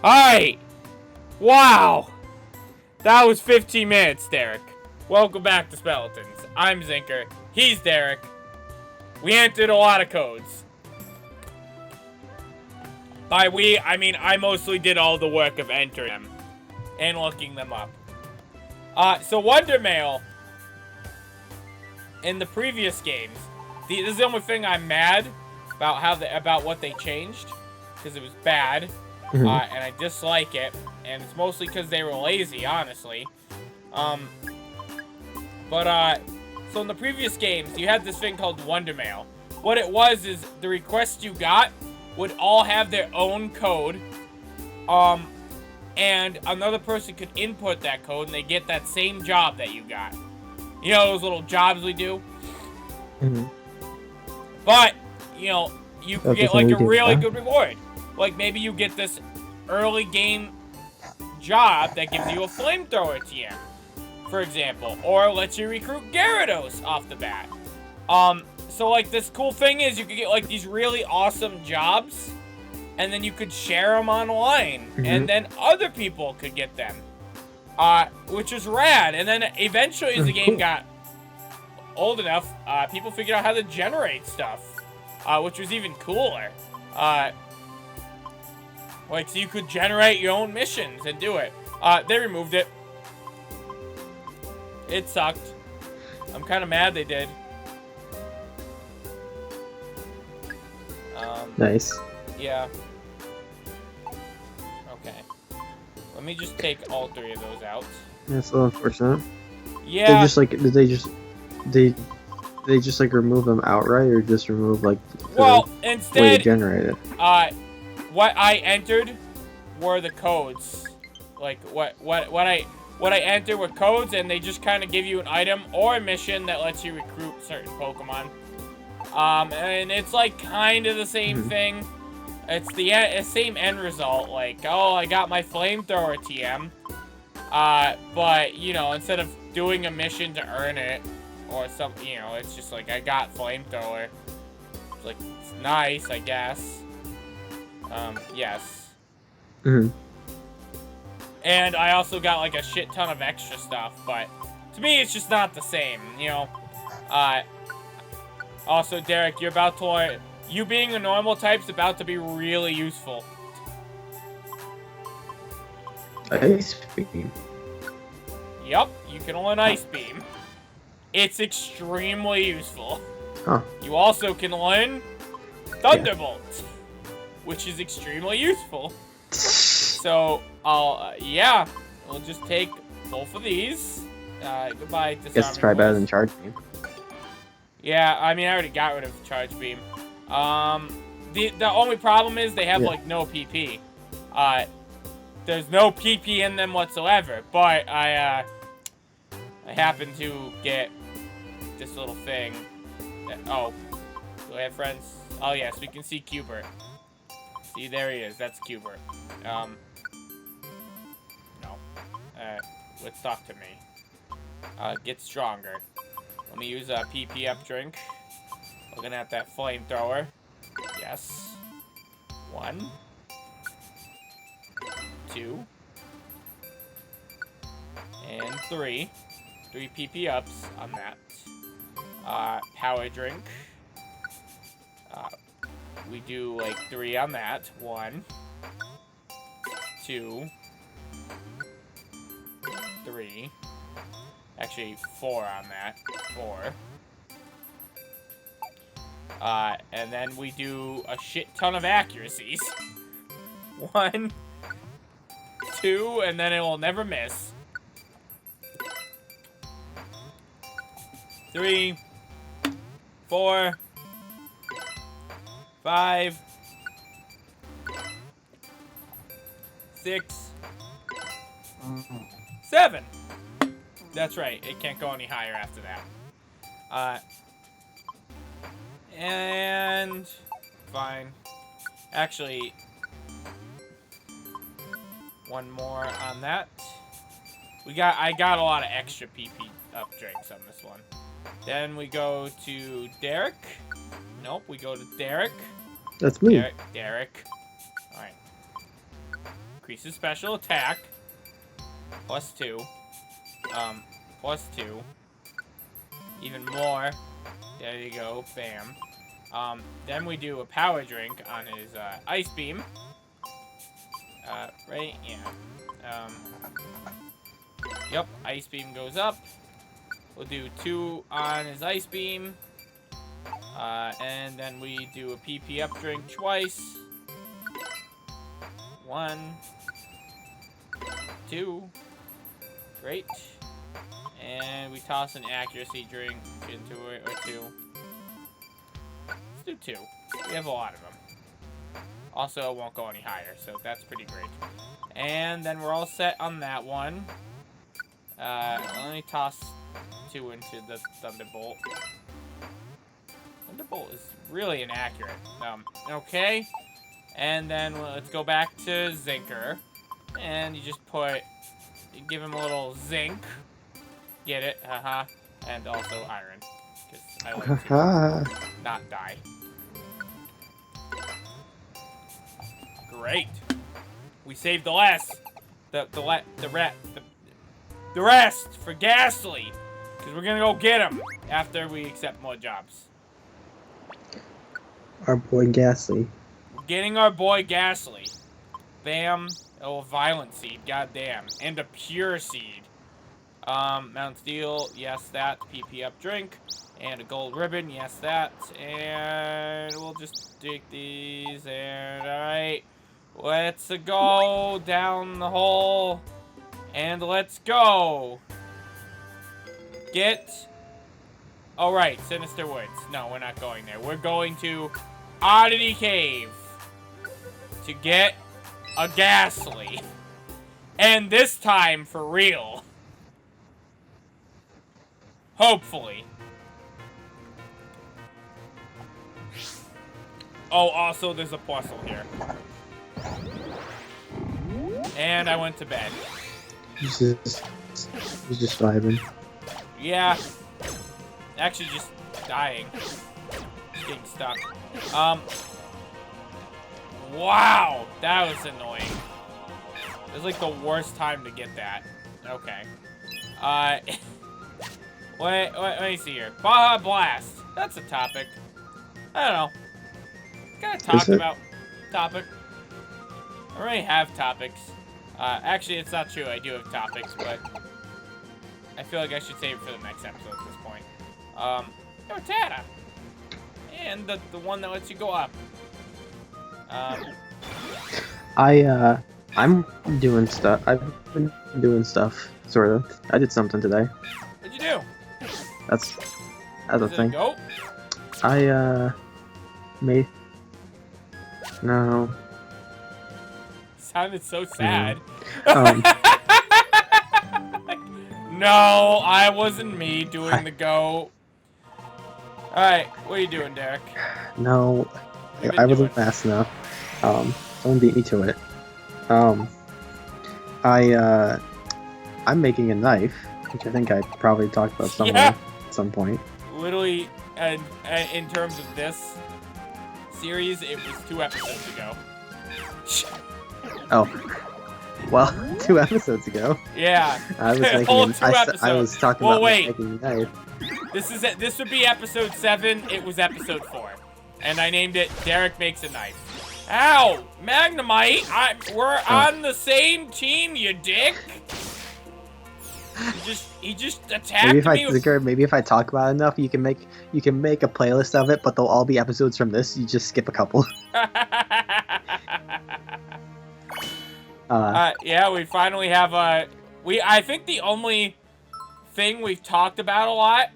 Alright! Wow! That was 15 minutes, Derek. Welcome back to Speletons. I'm Zinker. He's Derek. We entered a lot of codes. By we, I mean I mostly did all the work of entering them and looking them up. So Wonder Mail, in the previous games, this is the only thing I'm mad about about what they changed, because it was bad. And I dislike it, and it's mostly because they were lazy, honestly. So in the previous games, you had this thing called Wonder Mail. What it was is the requests you got would all have their own code, and another person could input that code, and they get that same job that you got. You know those little jobs we do? But, you know, you could get, like, a really good reward. Like, maybe you get this early game job that gives you a flamethrower TM, for example. Or lets you recruit Gyarados off the bat. So, like, this cool thing is you could get, like, these really awesome jobs, and then you could share them online, and then other people could get them. Which is rad. And then eventually, as the game got old enough, people figured out how to generate stuff, which was even cooler. Like, so you could generate your own missions and do it. They removed it. It sucked. I'm kind of mad they did. Nice. Yeah. Okay. Let me just take all three of those out. That's a little unfortunate. Yeah. They just like they just like remove them outright, or just remove like well, way instead to generate it. What I entered were the codes. Like what I entered were codes, and they just kind of give you an item or a mission that lets you recruit certain Pokemon. And it's like kind of the same thing. It's the same end result. Like, oh, I got my flamethrower TM. But you know, instead of doing a mission to earn it or something, you know, it's just like I got flamethrower. It's like it's nice, I guess. Yes. And I also got like a shit ton of extra stuff, but to me it's just not the same, you know. Also, Derek, you're about to learn, you being a normal type's about to be really useful. Ice Beam. Yep, you can learn Ice Beam. It's extremely useful. Huh. You also can learn Thunderbolt, which is extremely useful. So, yeah, we'll just take both of these. Goodbye, Disarming Guess try better Voice. than Charge Beam. Yeah, I mean, I already got rid of Charge Beam. The only problem is they have, like, no PP. There's no PP in them whatsoever, but I happen to get this little thing. Oh, do I have friends? Oh, yes, we can see Cubert. See, there he is. That's Cubert. No. Let's talk to me. Get stronger. Let me use a PP up drink. Looking at that flamethrower. Yes. 1. 2. And 3. 3 PP ups on that. Power drink. We do like 3 on that. 1. 2. 3. Actually, 4 on that. 4. And then we do a shit ton of accuracies. 1, 2, and then it will never miss. 3, 4, 5, 6, 7. That's right. It can't go any higher after that. And fine. Actually, one more on that. I got a lot of extra PP up drinks on this one. Then we go to Derek. Nope, we go to Derek. That's me. Derek. Alright. increases special attack. +2. +2. Even more. There you go. Bam. Then we do a power drink on his ice beam. Right? Yeah. Yep, ice beam goes up. We'll do 2 on his ice beam. And then we do a PP up drink twice. 1, 2. Great. And we toss an accuracy drink into it, or 2. Let's do 2. We have a lot of them. Also, it won't go any higher, so that's pretty great. And then we're all set on that one. Let me toss 2 into the Thunderbolt. Thunderbolt is really inaccurate. Okay. And then let's go back to Zinker. And you just you give him a little zinc. Get it? Haha. And also iron. Because I like to not die. Great. We saved the rest for Ghastly. Because we're gonna go get him after we accept more jobs. Our boy Ghastly. We're getting our boy Ghastly. Bam. Oh, a violent seed. Goddamn. And a pure seed. Mount Steel. Yes, that. PP up drink. And a gold ribbon. Yes, that. And we'll just take these. And alright. Let's go down the hole. And let's go. Alright, Sinister Woods. No, we're not going there. We're going to Oddity Cave to get a Ghastly. And this time for real. Hopefully. Oh, also there's a puzzle here. And I went to bed. He's just vibing. Yeah. Actually just dying. Just getting stuck. Wow! That was annoying. It was like the worst time to get that. Okay. Let me see here. Baja Blast. That's a topic. I don't know. Kind of talked about topic. I already have topics. Actually, it's not true. I do have topics, but I feel like I should save it for the next episode at this point. Cortana. And the one that lets you go up. I'm doing stuff. I've been doing stuff, sort of. I did something today. What'd you do? That's a thing. Goat? Made. No. Sounded so sad. No, no, I wasn't me doing the goat. Alright, what are you doing, Derek? No, I wasn't fast enough. Someone beat me to it. I'm making a knife, which I think I probably talked about somewhere at some point. Literally, and in terms of this series, it was 2 episodes ago. Oh. Well, 2 episodes ago. Yeah. I was making I was talking about making a knife. This would be episode 7. It was episode 4. And I named it Derek Makes a Knife. Ow! Magnemite! We're on the same team, you dick! He just attacked me. Maybe if I talk about it enough, you can make a playlist of it, but they'll all be episodes from this. You just skip a couple. Yeah, we finally have I think the only thing we've talked about a lot,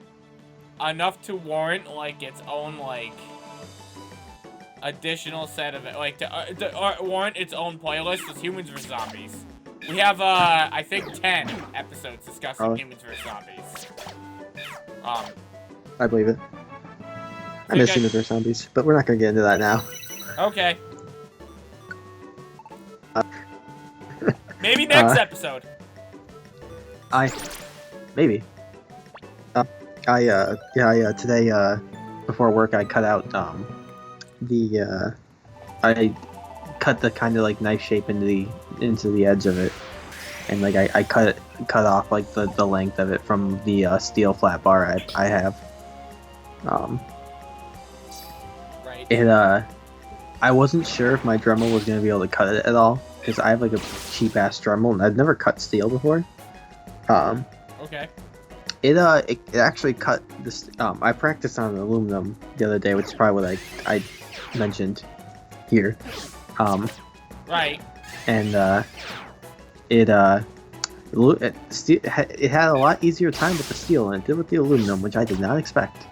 enough to warrant like its own like additional set of it, like to warrant its own playlist, is Humans vs Zombies. We have I think 10 episodes discussing Humans vs Zombies. I believe it. I miss Humans vs Zombies, but we're not gonna get into that now. Okay. Maybe next episode. Maybe. Today, before work, I cut out, I cut the kind of like knife shape into into the edge of it, and like I cut off like the length of it from the steel flat bar I have. Right. It I wasn't sure if my Dremel was gonna be able to cut it at all because I have like a cheap ass Dremel and I've never cut steel before. Okay. It actually cut this. I practiced on aluminum the other day, which is probably what I mentioned here. Right. And it had a lot easier time with the steel than it did with the aluminum, which I did not expect.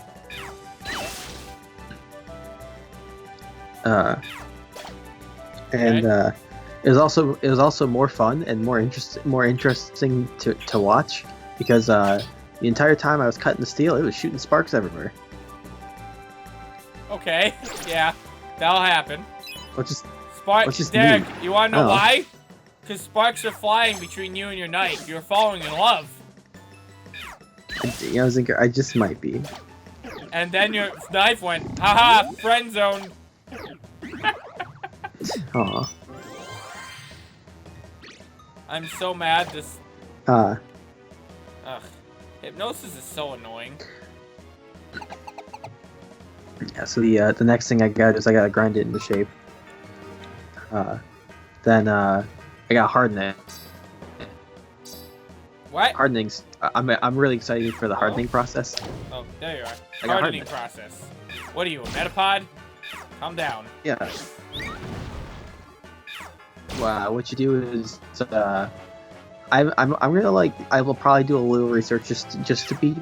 It was also more fun and more interesting to watch because the entire time I was cutting the steel, it was shooting sparks everywhere. Okay. Yeah, that'll happen. Which is Derek, neat. you wanna know why? Because sparks are flying between you and your knife. You're falling in love. You know, Zinker, I just might be. And then your knife went, haha, friend zone. Aw. I'm so mad this... Ugh. Hypnosis is so annoying. Yeah, so the next thing I gotta grind it into shape. Then I gotta harden it. What? Hardening's... I'm really excited for the hardening process. Oh, there you are. Hardening process. What are you, a Metapod? Calm down. Yeah. Wow, what you do is I'm gonna like I will probably do a little research just to be,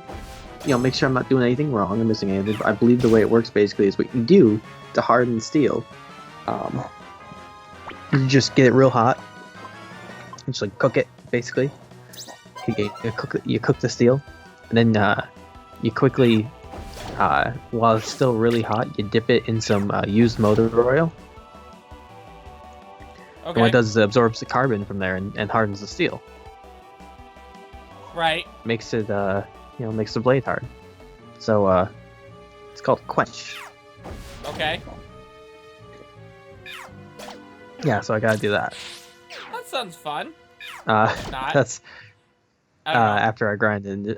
make sure I'm not doing anything wrong or missing anything. I believe the way it works basically is what you do to harden steel. You just get it real hot. You just like cook it basically. You cook the steel, and then you quickly, while it's still really hot, you dip it in some used motor oil. Okay. And what it does is it absorbs the carbon from there and hardens the steel. Right. Makes it, makes the blade hard. So, it's called quench. Okay. Yeah, so I gotta do that. That sounds fun. Not. That's after I grind it.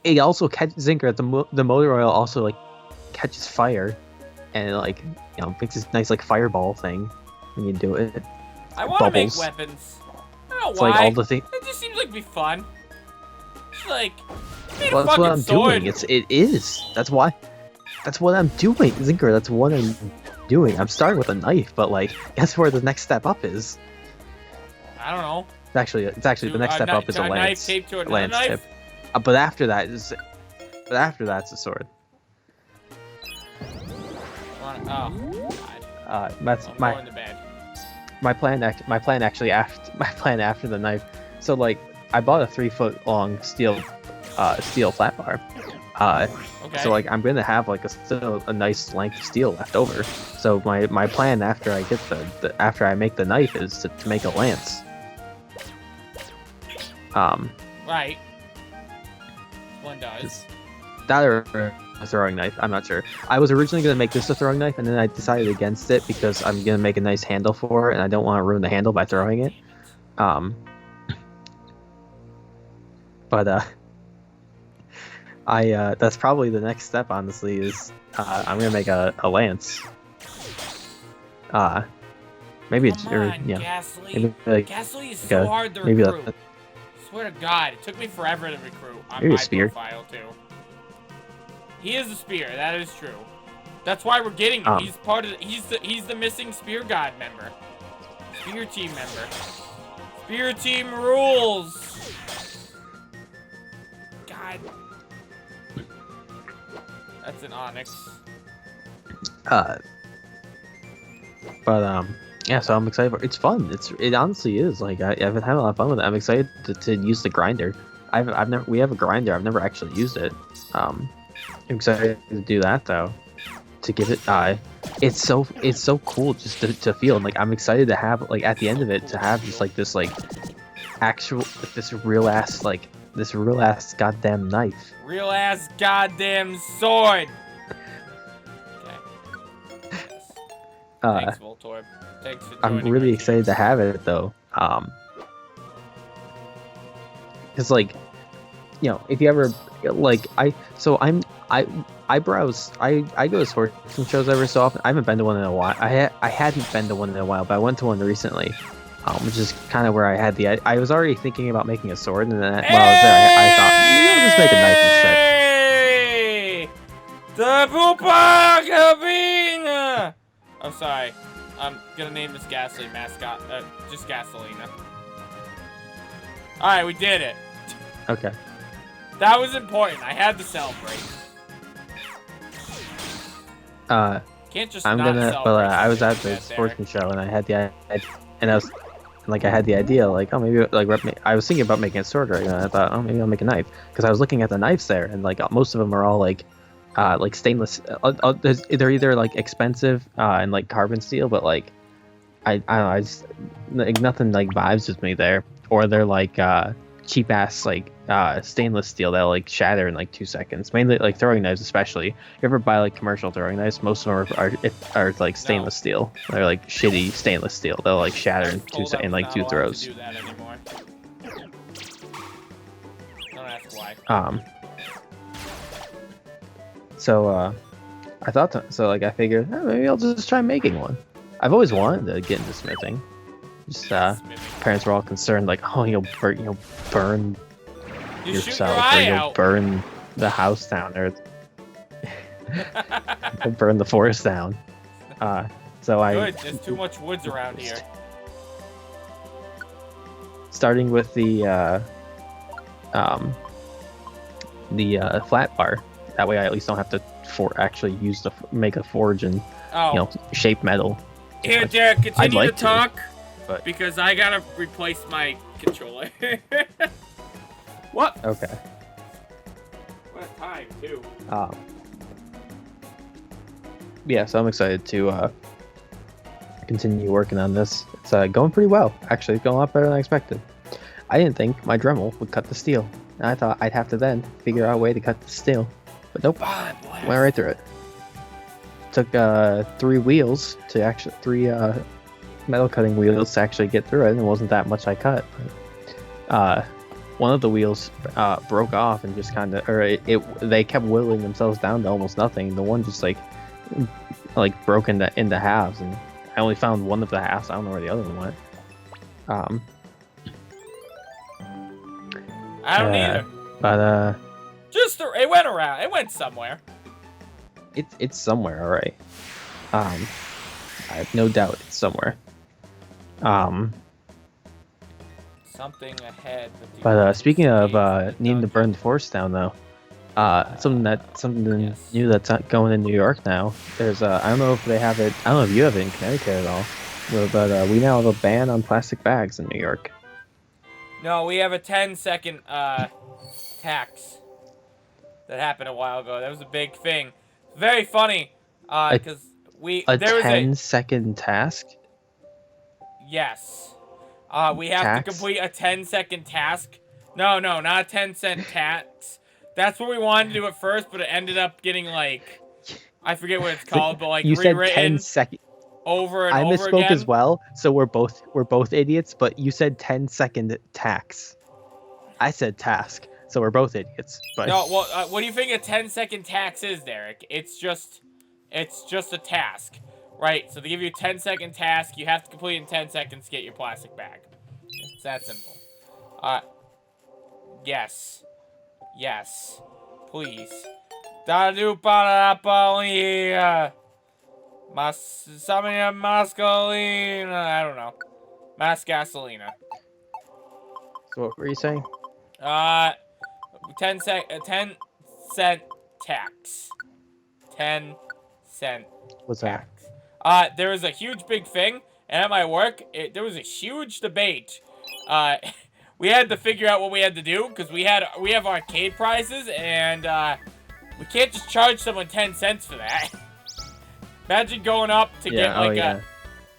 It also catches Zinker. The motor oil also like catches fire, and it makes this nice like fireball thing when you do it. I want to make weapons. I don't know it's why. Like all the things. It just seems like it'd be fun. It's like, well, that's what I'm doing. It is. That's why. That's what I'm doing, Zinker. That's what I'm doing. I'm starting with a knife, but like, guess where the next step up is? I don't know. It's actually the next step up is a lance. Knife taped to another knife? Tip. But after that's a sword. Oh God. That's I'm going to bed. My plan actually after the knife. So like I bought a 3-foot long steel flat bar. Okay. So like I'm gonna have like a nice length of steel left over. So my plan after I get after I make the knife is to make a lance. Right. One does. That or a throwing knife, I'm not sure. I was originally going to make this a throwing knife, and then I decided against it because I'm going to make a nice handle for it, and I don't want to ruin the handle by throwing it. But that's probably the next step, honestly, is I'm going to make a lance. Maybe it's... Ghastly. Ghastly is so hard to recruit. Swear to God, it took me forever to recruit on my profile too. He is a spear, that is true. That's why we're getting him. He's part of he's the missing spear god member. Spear team member. Spear team rules. God. That's an onyx. Yeah, so I'm excited for it. It's fun. It honestly is. Like I've been having a lot of fun with it. I'm excited to use the grinder. We have a grinder. I've never actually used it. I'm excited to do that though. To give it it's so cool just to feel, and like I'm excited to have like at the end of it to have this real ass goddamn knife. Real ass goddamn sword. Thanks, Voltorb. Thanks for joining. I'm really excited to have it though. Because like, you know, if you ever like I browse, I go to sports shows every so often. I haven't been to one in a while. I hadn't been to one in a while, but I went to one recently, which is kind of where I had I was already thinking about making a sword, and then while I was there, I thought maybe I'll just make a knife instead. Hey! The Poopa Cabina! I'm sorry. I'm gonna name this gasoline mascot. Just Gasolina. Alright, we did it. Okay. That was important. I had to celebrate. Can't just I'm not gonna. celebrate. But I was at the there. sportsman show, and I had the and I was like, I had the idea, like, oh, maybe like I was thinking about making a sword right now. And I thought, oh, maybe I'll make a knife, because I was looking at the knives there, and like most of them are all like stainless. They're either like expensive and like carbon steel, but like I don't know, I just like nothing like vibes with me there, or they're like cheap ass like stainless steel that'll like shatter in like 2 seconds. Mainly like throwing knives, especially. You ever buy like commercial throwing knives? Most of them are like stainless steel. They're like shitty stainless steel. They'll like shatter in in like 2 throws. To do that anymore. Don't ask why. So I thought so like I figured maybe I'll just try making one. I've always wanted to get into smithing. Just parents were all concerned, like, oh, you'll burn yourself, or you'll burn the house down, or you'll burn the forest down. So Good, there's too much woods around here. Starting with the flat bar. That way, I at least don't have to actually make a forge and shape metal. Here, Derek, continue like to talk. But because I gotta replace my controller. What? Okay. What a time, too. Yeah, so I'm excited to continue working on this. It's going pretty well. Actually, it's going a lot better than I expected. I didn't think my Dremel would cut the steel. And I thought I'd have to then figure out a way to cut the steel. But nope. Went right through it. Took 3 wheels to actually... 3 metal cutting wheels to actually get through it, and it wasn't that much I cut. But, one of the wheels broke off and just kind of, they kept whittling themselves down to almost nothing. The one just like broke into halves, and I only found one of the halves. I don't know where the other one went. I don't either. But just it went around. It went somewhere. It's somewhere, all right. I have no doubt it's somewhere. Something ahead. But speaking of needing to burn the forest down, though, something new that's going in New York now. There's I don't know if they have it. I don't know if you have it in Connecticut at all. But we now have a ban on plastic bags in New York. No, we have a 10-second tax that happened a while ago. That was a big thing. Very funny because there was a 10-second task. Yes. We have to complete a 10-second task. No, not a 10-cent tax. That's what we wanted to do at first, but it ended up getting like, I forget what it's called, but like you rewritten. Said 10 seconds. Over and I over misspoke again. as well, so we're both idiots. But you said 10-second tax. I said task, so we're both idiots. But no, well, what do you think a 10-second tax is, Derek? It's just a task. Right, so they give you a 10-second task. You have to complete in 10 seconds to get your plastic bag. It's that simple. Yes. Yes. Please. Mascalina. I don't know. Gasolina. So what were you saying? 10 cent tax. 10 cent What's tax. There was a huge big thing, and at my work, there was a huge debate. We had to figure out what we had to do, because we have arcade prizes, and we can't just charge someone 10 cents for that. Imagine going up to get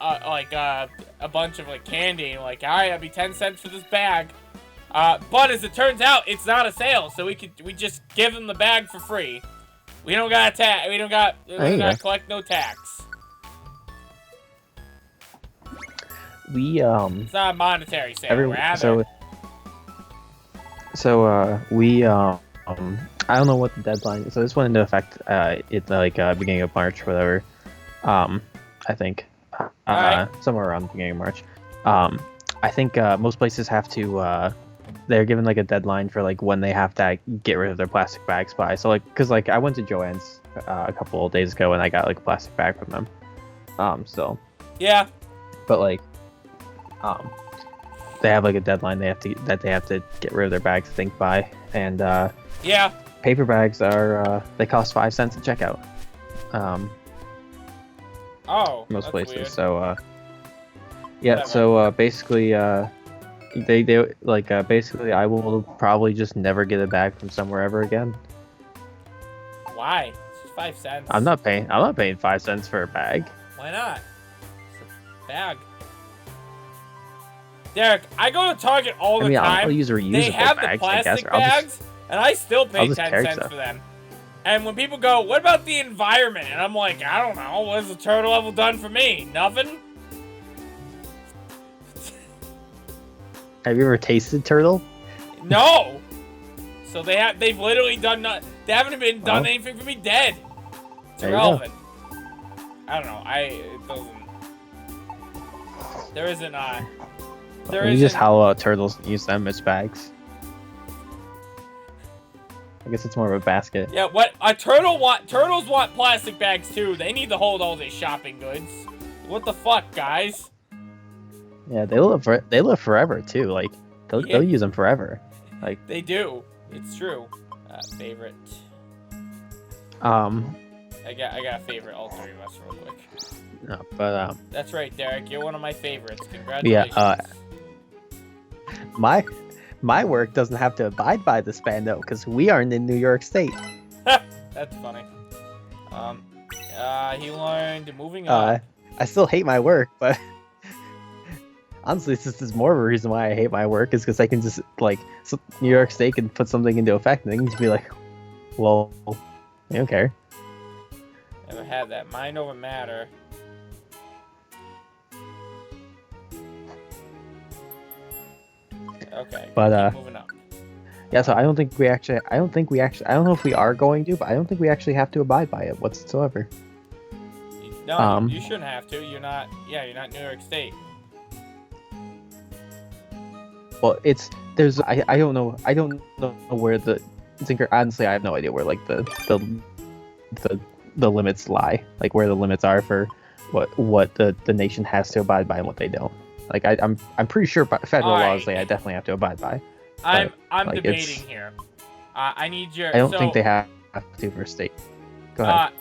a bunch of like candy, and like, alright, that'd be 10 cents for this bag. But as it turns out, it's not a sale, so we just give them the bag for free. We don't gotta collect no tax. we It's not a monetary sale. I don't know what the deadline is. So this went into effect beginning of March, whatever. I think somewhere around the beginning of March. I think most places have to they're given like a deadline for like when they have to get rid of their plastic bags by. So like, cause like I went to Joann's a couple of days ago and I got like a plastic bag from them. Yeah. But like, they have like a deadline they have to get rid of their bags, I think, by. And yeah. Paper bags are they cost 5 cents at checkout. Most places. Weird. So yeah. Whatever. So basically they basically I will probably just never get a bag from somewhere ever again. Why? It's 5 cents. I'm not paying 5 cents for a bag. Why not? It's a bag. Derek, I go to Target all the time. I'll use reusable they have bags, the plastic bags, and I still pay 10 cents for them. And when people go, what about the environment? And I'm like, I don't know. What has the turtle level done for me? Nothing? Have you ever tasted turtle? No. So they've literally done they haven't even done anything for me dead. It's irrelevant. I don't know. It doesn't. There isn't you just hollow out turtles and use them as bags. I guess it's more of a basket. Yeah, what turtles want plastic bags too. They need to hold all their shopping goods. What the fuck, guys? Yeah, they live forever too. Like they'll use them forever. Like they do. It's true. Favorite. I got a favorite. All three of us, real quick. No, but That's right, Derek. You're one of my favorites. Congratulations. Yeah. My work doesn't have to abide by this ban though, because we aren't in New York State. That's funny. He learned moving up. I still hate my work, but honestly, this is more of a reason why I hate my work is because I can just New York State can put something into effect and they can just be like, well, I don't care. Never had that. Mind over matter. Okay. But moving up. Yeah, so I don't know if we are going to, but I don't think we actually have to abide by it whatsoever. No, you shouldn't have to. You're not New York State. Well, I don't know where the Zinker. Honestly, I have no idea where the limits lie, like where the limits are for what the nation has to abide by and what they don't. Like I'm pretty sure federal laws say I definitely have to abide by. I'm debating here. I need your. I don't think they have to for state. Go ahead.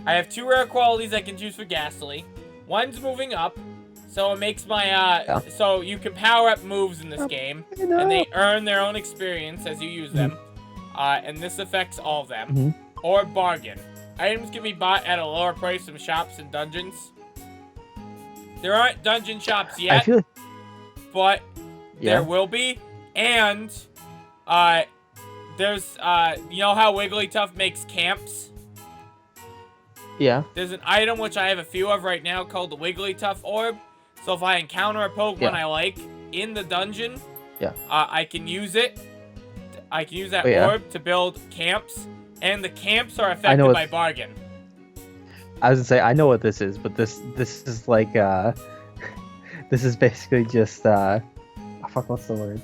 I have 2 rare qualities I can choose for Ghastly. One's moving up, so it makes my so you can power up moves in this game, and they earn their own experience as you use them. And this affects all of them. Or bargain. Items can be bought at a lower price from shops and dungeons. There aren't dungeon shops yet, but there will be. And there's you know how Wigglytuff makes camps? Yeah. There's an item which I have a few of right now called the Wigglytuff Orb. So if I encounter a Pokemon I like in the dungeon, I can use it. I can use that orb to build camps, and the camps are affected by bargain. I was gonna say I know what this is, but this is like this is basically just fuck, what's the word?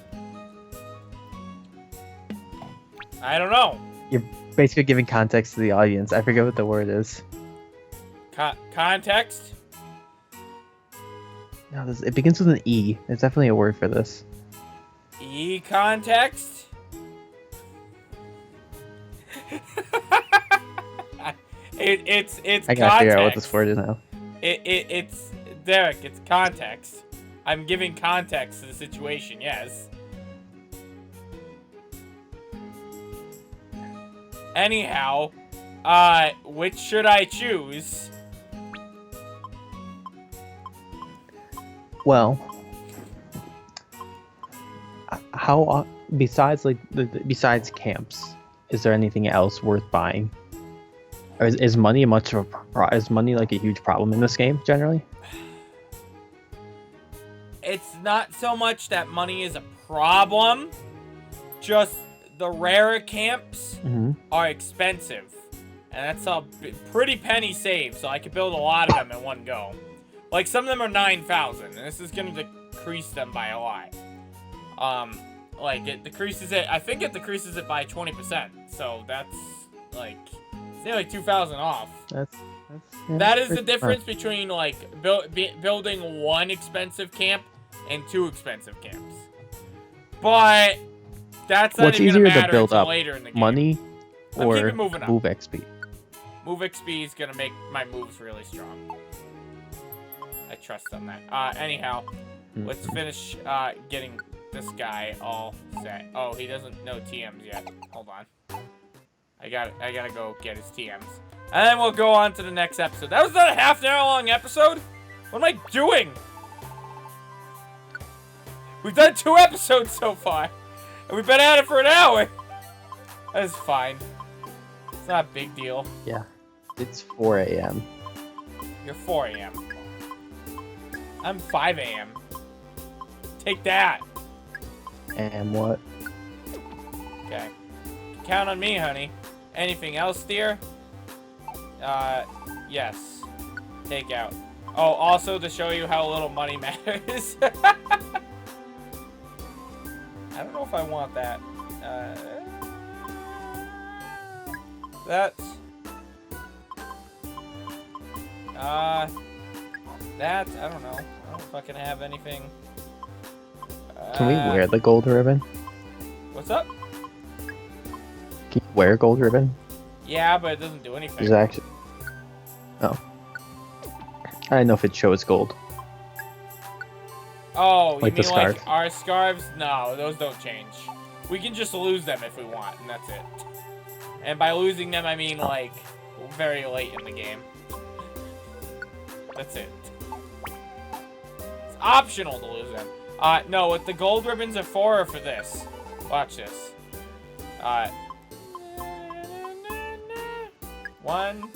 I don't know. You're basically giving context to the audience. I forget what the word is. Context? No, it begins with an E. There's definitely a word for this. E-context? It's I gotta figure out what this word is now. It's Derek, it's context. I'm giving context to the situation, yes. Anyhow, which should I choose? Well, how besides besides camps, is there anything else worth buying? Or is money like a huge problem in this game generally? it's not so much that money is a problem, just the rarer camps are expensive. And that's a pretty penny save, so I could build a lot of them in one go. Like, some of them are 9,000, and this is going to decrease them by a lot. Like, it decreases it, I think it decreases it by 20%, so that's, like, it's nearly 2,000 off. That is the difference between, like, building one expensive camp and two expensive camps. But that's not even going to matter until later in the game. Money or move XP? Move XP is going to make my moves really strong. I trust on that. Anyhow, let's finish getting this guy all set. Oh, he doesn't know TMs yet. Hold on. I gotta go get his TMs. And then we'll go on to the next episode. That was not a half an hour long episode? What am I doing? We've done 2 episodes so far. And we've been at it for an hour. That is fine. It's not a big deal. Yeah. It's 4 a.m. You're 4 a.m. I'm 5 a.m. Take that. And what? Okay. Count on me, honey. Anything else, dear? Yes. Take out. Oh, also to show you how little money matters. I don't know if I want that. I don't know. I don't fucking have anything. Can we wear the gold ribbon? What's up? Can you wear gold ribbon? Yeah, but it doesn't do anything. Is actually... Oh. I don't know if it shows gold. Oh, like you mean scarf. like our scarves? No, those don't change. We can just lose them if we want, and that's it. And by losing them, I mean like very late in the game. That's it. It's optional to lose them. No, what the gold ribbons are for this. Watch this. 1,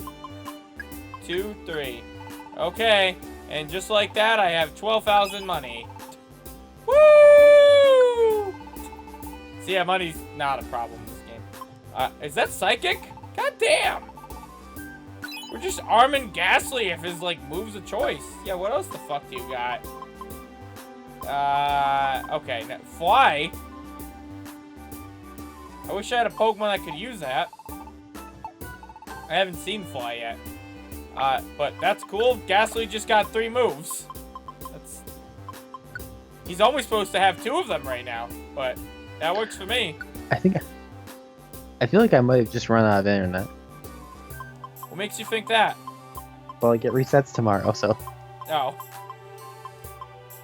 2, 3. Okay, and just like that, I have 12,000 money. Woo! See, yeah, money's not a problem in this game. Is that psychic? God damn! We're just arming Ghastly if his, like, move's a choice. Yeah, what else the fuck do you got? Okay, now, fly? I wish I had a Pokemon that could use that. I haven't seen fly yet. But that's cool. Ghastly just got 3 moves. He's only supposed to have 2 of them right now, but that works for me. I feel like I might have just run out of internet. What makes you think that? Well, it resets tomorrow, so. Oh.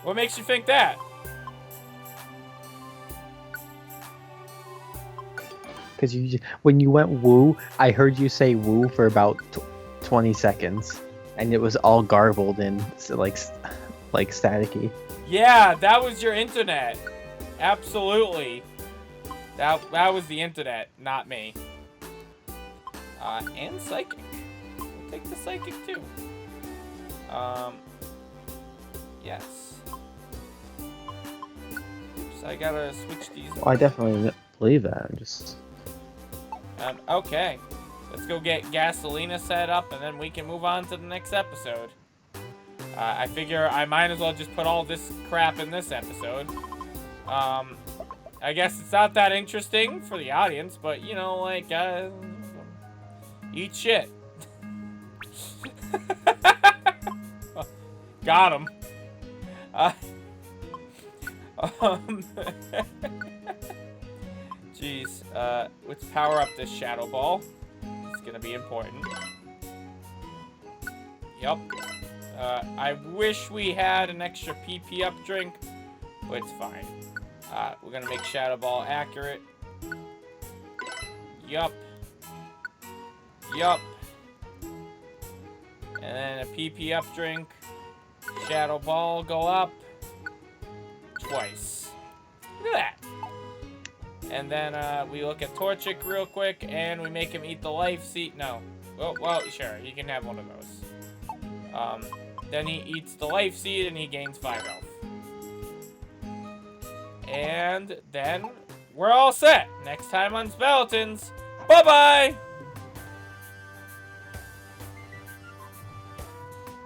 What makes you think that? Because when you went woo, I heard you say woo for about 20 seconds, and it was all garbled and like staticky. Yeah, that was your internet. Absolutely. That was the internet, not me. And psychic. We'll take the psychic too. Yes. Oops, I gotta switch these. Well, I definitely believe that. I'm just. Okay. Let's go get Gasolina set up, and then we can move on to the next episode. I figure I might as well just put all this crap in this episode. I guess it's not that interesting for the audience, but, you know, like, eat shit. Got him. Jeez, let's power up this Shadow Ball. It's gonna be important. Yup. I wish we had an extra PP up drink, but it's fine. We're gonna make Shadow Ball accurate. Yup. Yup. And then a PP up drink. Shadow Ball go up. Twice. Look at that. And then we look at Torchic real quick, and we make him eat the life seed. No. Well, sure, you can have one of those. Then he eats the life seed, and he gains 5 health. And then we're all set. Next time on Speletons. Bye-bye!